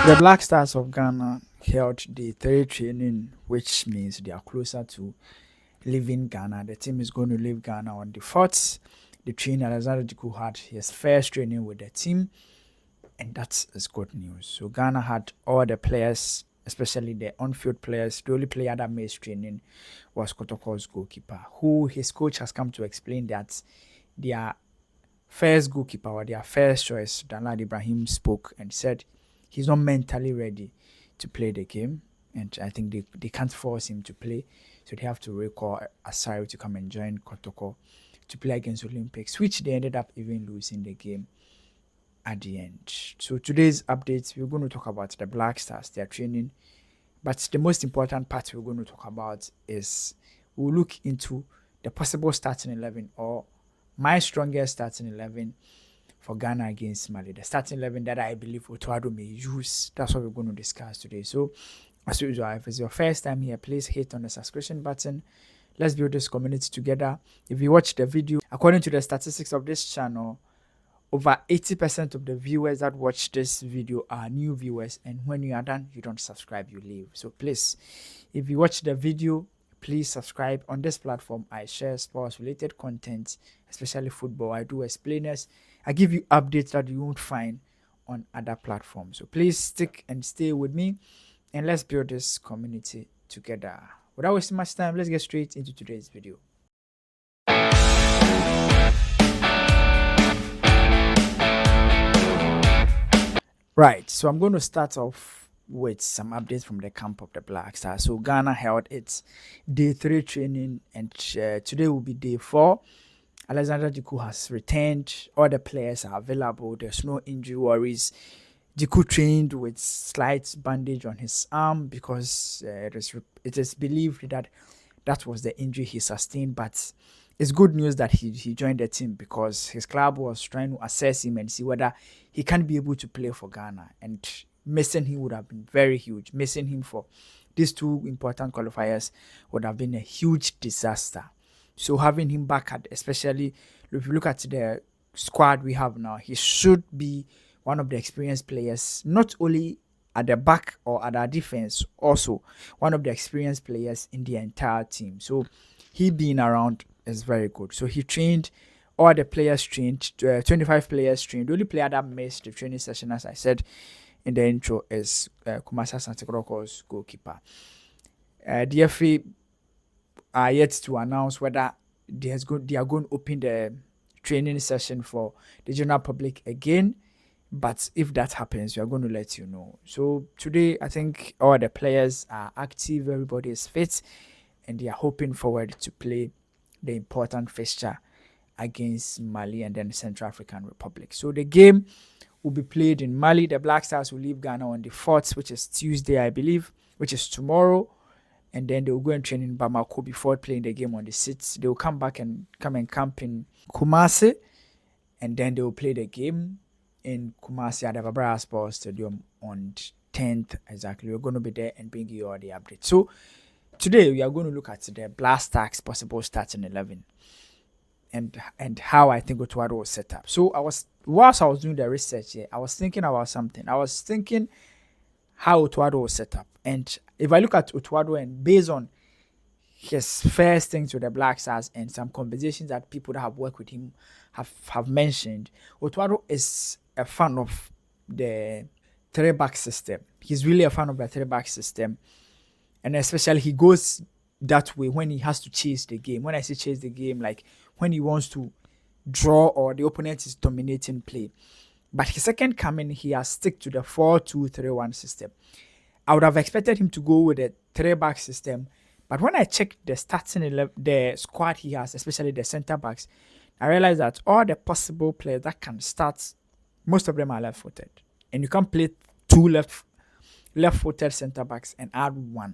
The Black Stars of Ghana held the third training, which means they are closer to leaving Ghana. The team is going to leave Ghana on the 4th. The trainer Alexander Jiku had his first training with the team, and that is good news. So Ghana had all the players, especially the on-field players. The only player that missed training was Kotoko's goalkeeper, who his coach has come to explain that their first goalkeeper or their first choice, Danlad Ibrahim, spoke and said he's not mentally ready to play the game. And I think they can't force him to play. So they have to recall Asari to come and join Kotoko to play against Olympics, which they ended up even losing the game at the end. So today's updates, we're going to talk about the Black Stars, their training. But the most important part we're going to talk about is we'll look into the possible starting 11 or my strongest starting 11 for Ghana against Mali. The starting 11 that I believe Otuado may use. That's what we're going to discuss today. So as usual, if it's your first time here, please hit on the subscription button. Let's build this community together. If you watch the video, according to the statistics of this channel, over 80% of the viewers that watch this video are new viewers, and when you are done, you don't subscribe, you leave. So please, if you watch the video, please subscribe. On this platform, I share sports related content, especially football. I do explainers. I give you updates that you won't find on other platforms. So please stick and stay with me, and let's build this community together. Without wasting much time, let's get straight into today's video. Right, so I'm going to start off with some updates from the camp of the Black Stars. So Ghana held its day 3 training, and today will be day 4. Alexander Jiku has returned. All the players are available. There's no injury worries. Jiku trained with slight bandage on his arm because it is believed that was the injury he sustained. But it's good news that he joined the team because his club was trying to assess him and see whether he can be able to play for Ghana. And missing him would have been very huge. Missing him for these 2 important qualifiers would have been a huge disaster. So having him back, especially if you look at the squad we have now, he should be one of the experienced players, not only at the back or at our defense, also one of the experienced players in the entire team. So he being around is very good. So he trained, all the players trained, 25 players trained. The only player that missed the training session, as I said in the intro, is Kumasa Santikoroko's goalkeeper. The FA are yet to announce whether they are going to open the training session for the general public again. But if that happens, we are going to let you know. So today, I think all the players are active, everybody is fit, and they are hoping forward to play the important fixture against Mali and then Central African Republic. So the game will be played in Mali. The Black Stars will leave Ghana on the 4th, which is Tuesday, I believe, which is tomorrow. And then they will go and train in Bamako before playing the game on the 6th. They will come back and camp in Kumasi, and then they will play the game in Kumasi at the Babara Sports Stadium on 10th. Exactly. We're going to be there and bring you all the updates. So today we are going to look at the Black Stars possible starting 11 and how I think Otuado was set up. So whilst I was doing the research here, I was thinking about something. I was thinking how Otuado was set up. And if I look at Otuado and based on his first things with the Black Stars and some conversations that people that have worked with him have mentioned, Otuado is a fan of the 3-back system. He's really a fan of the 3-back system. And especially he goes that way when he has to chase the game. When I say chase the game, like when he wants to draw or the opponent is dominating play. But his second coming, he has stick to the 4-2-3-1 system. I would have expected him to go with a 3-back system. But when I checked the the squad he has, especially the center backs, I realized that all the possible players that can start, most of them are left-footed. And you can't play 2 left-footed center backs and add 1.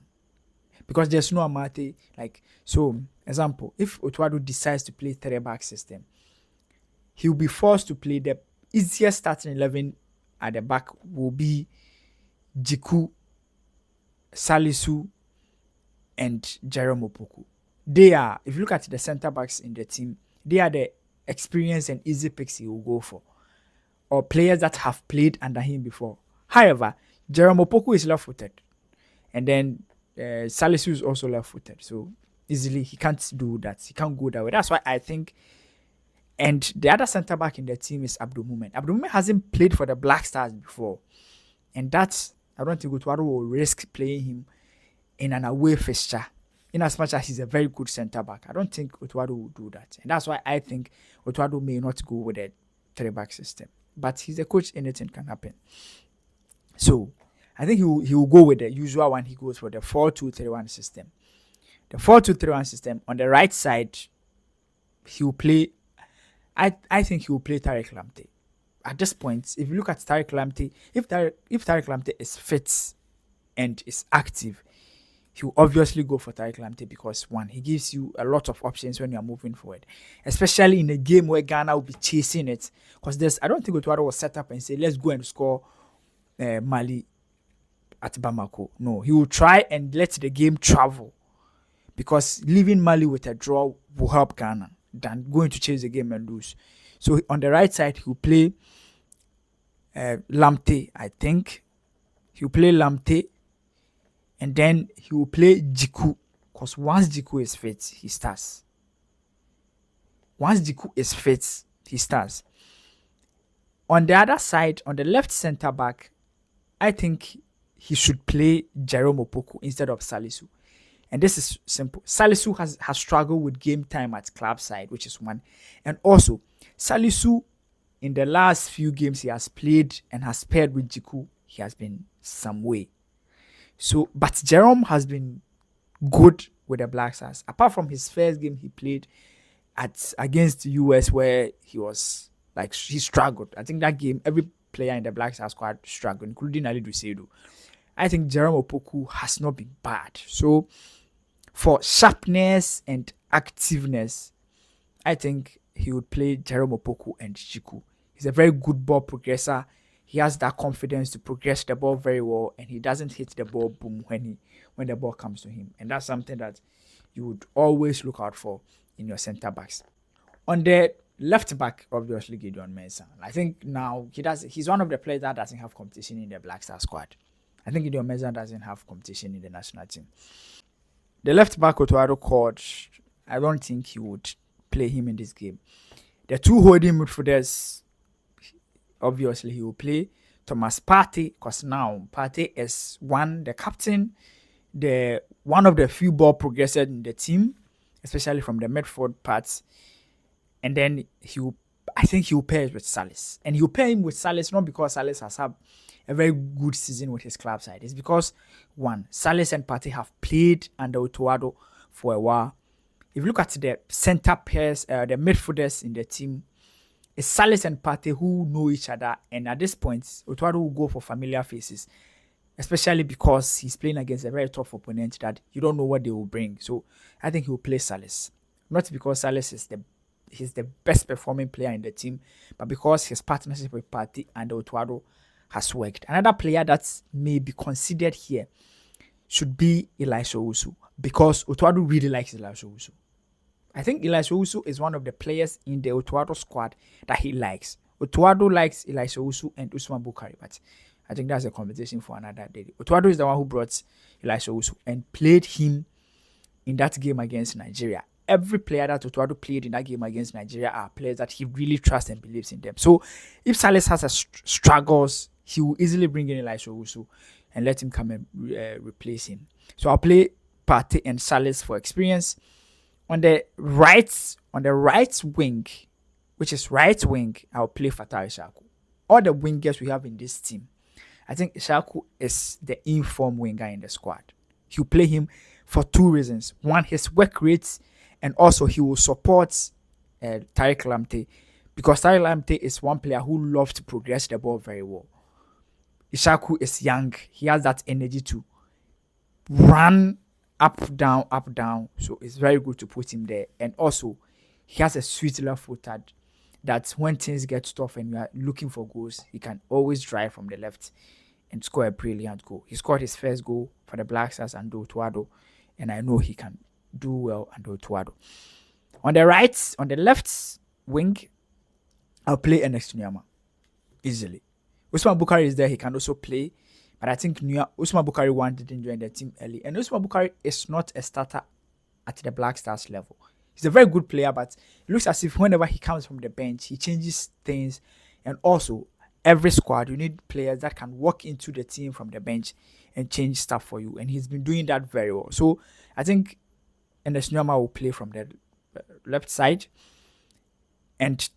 Because there's no Amate. So, example, if Otuado decides to play 3-back system, he'll be forced to play the easiest starting 11 at the back will be Jiku, Salisu, and Jerome Opoku. They are, if you look at the center backs in the team, they are the experienced and easy picks he will go for, or players that have played under him before. However, Jerome Opoku is left-footed, and then Salisu is also left-footed. So easily he can't do that. He can't go that way. That's why I think. And the other centre back in the team is Abdul Mumen. Abdul Mumen hasn't played for the Black Stars before, and that's I don't think Otuado will risk playing him in an away fixture. In as much as he's a very good centre back, I don't think Otuado will do that, and that's why I think Otuado may not go with a three-back system. But he's a coach; anything can happen. So I think he will go with the usual one. He goes for the 4-2-3-1 system. The 4-2-3-1 system on the right side, he will play. I think he will play Tariq Lamptey. At this point, if you look at Tariq Lamptey, if Tariq Lamptey is fit and is active, he will obviously go for Tariq Lamptey because one, he gives you a lot of options when you are moving forward, especially in a game where Ghana will be chasing it. Because I don't think Otuado will set up and say, let's go and score Mali at Bamako. No, he will try and let the game travel because leaving Mali with a draw will help Ghana than going to chase the game and lose. So on the right side, he'll play Lamptey, I think. He'll play Lamptey, and then he will play Jiku. Because once Jiku is fit, he starts. Once Jiku is fit, he starts. On the other side, on the left centre back, I think he should play Jerome Opoku instead of Salisu. And this is simple. Salisu has struggled with game time at club side, which is one. And also, Salisu, in the last few games he has played and has paired with Jiku, he has been some way. So, but Jerome has been good with the Black Stars. Apart from his first game he played against the US where he was like, he struggled. I think that game, every player in the Black Stars squad struggled, including Ali Dusedu. I think Jerome Opoku has not been bad. So, for sharpness and activeness, I think he would play Jerome Opoku and Jiku. He's a very good ball progressor. He has that confidence to progress the ball very well, and he doesn't hit the ball boom when the ball comes to him. And that's something that you would always look out for in your centre backs. On the left back, obviously Gideon Mensah. I think now he's one of the players that doesn't have competition in the Black Star squad. I think Gideon Mensah doesn't have competition in the national team. The left back Otuado coach, I don't think he would play him in this game. The two holding midfielders, obviously he will play Thomas Partey, because now Partey is the captain, one of the few ball progressors in the team, especially from the midfield parts. And then I think he will pair it with Salis. And he will pair him with Salis not because Salis has had a very good season with his club side. It's because, one, Salis and Partey have played under Otuado for a while. If you look at the center pairs, the midfielders in the team, it's Salis and Partey who know each other. And at this point, Otuado will go for familiar faces, especially because he's playing against a very tough opponent that you don't know what they will bring. So I think he will play Salis. Not because Salis is he's the best performing player in the team, but because his partnership with Partey and Otuado has worked. Another player that may be considered here should be Elisha Owusu, because Otuado really likes Elisha Owusu. I think Elisha Owusu is one of the players in the Otuado squad that he likes. Otuado likes Elisha Owusu and Usman Bukari, but I think that's a conversation for another day. Otuado is the one who brought Elisha Owusu and played him in that game against Nigeria. Every player that Otuado played in that game against Nigeria are players that he really trusts and believes in them. So if Salis has struggles, he will easily bring in Elisha Owusu and let him come and replace him. So I'll play Partey and Salis for experience. On the right wing, which is right wing, I'll play Fatai Ishaku. All the wingers we have in this team, I think Ishaku is the informed winger in the squad. He'll play him for two reasons. One, his work rates, and also he will support Tariq Lamptey, because Tariq Lamptey is one player who loves to progress the ball very well. Ishaku is young. He has that energy to run up, down. So it's very good to put him there. And also, he has a sweet left footed that when things get tough and we are looking for goals, he can always drive from the left and score a brilliant goal. He scored his first goal for the Black Stars and Otuado, and I know he can do well under Otuado. On the left wing, I'll play Ernest Nyama easily. Usman Bukari is there. He can also play, But I think Usman Bukhari one didn't join the team early. And Usman Bukhari is not a starter at the Black Stars level. He's a very good player, but it looks as if whenever he comes from the bench, he changes things. And also, every squad, you need players that can walk into the team from the bench and change stuff for you. And he's been doing that very well. So I think Enes Nyama will play from the left side. And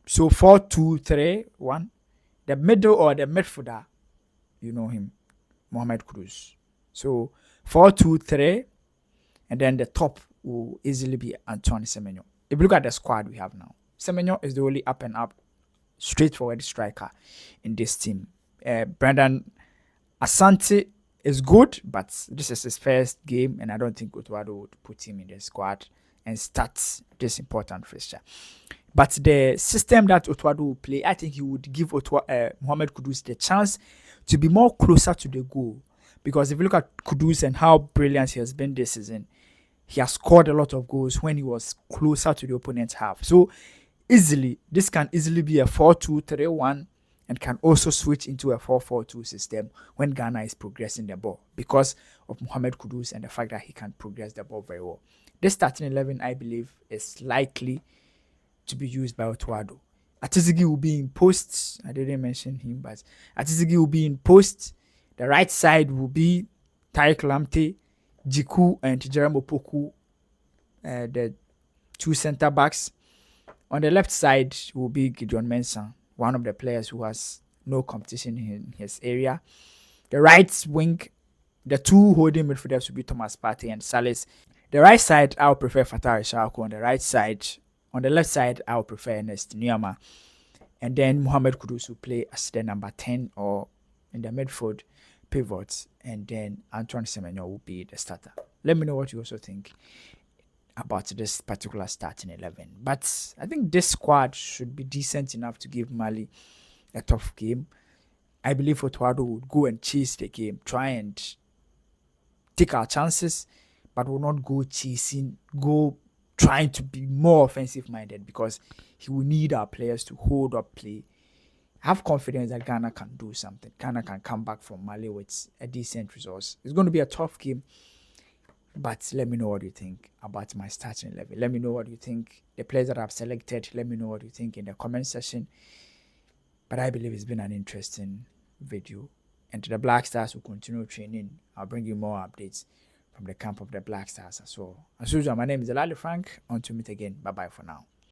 so 4-2-3-1. The middle or the midfielder, you know him, Mohamed Kudus. So 4-2-3, and then the top will easily be Antoine Semenyo. If you look at the squad we have now, Semenyo is the only up and up, straightforward striker in this team. Brendan Asante is good, but this is his first game, and I don't think Otuado would put him in the squad and start this important fixture. But the system that Otuado will play, I think he would give Mohamed Kudus the chance to be more closer to the goal. Because if you look at Kudus and how brilliant he has been this season, he has scored a lot of goals when he was closer to the opponent's half. So this can easily be a 4-2-3-1 and can also switch into a 4-4-2 system when Ghana is progressing the ball because of Mohamed Kudus and the fact that he can progress the ball very well. This starting 11, I believe, is likely to be used by Otuado. Atizigi will be in post. I didn't mention him, but Atizigi will be in post. The right side will be Tariq Lamptey, Jiku, and Jeremy Opoku, the two center backs. On the left side will be Gideon Mensah, one of the players who has no competition in his area. The right wing, the two holding midfielders will be Thomas Partey and Salis. The right side, I would prefer Fatah Ishaku. On the left side, I would prefer Ernest Nyama. And then Mohamed Kudus will play as the number 10 or in the midfield pivot. And then Antoine Semenyo will be the starter. Let me know what you also think about this particular starting 11. But I think this squad should be decent enough to give Mali a tough game. I believe Otuado would go and chase the game, try and take our chances, but will not go chasing, go trying to be more offensive minded because he will need our players to hold up play. Have confidence that Ghana can do something. Ghana can come back from Mali with a decent resource. It's going to be a tough game, but let me know what you think about my starting 11. Let me know what you think. The players that I've selected, let me know what you think in the comment section. But I believe it's been an interesting video. And the Black Stars will continue training. I'll bring you more updates from the camp of the Black Stars as well. As usual, my name is Elali Frank. On to meet again. Bye-bye for now.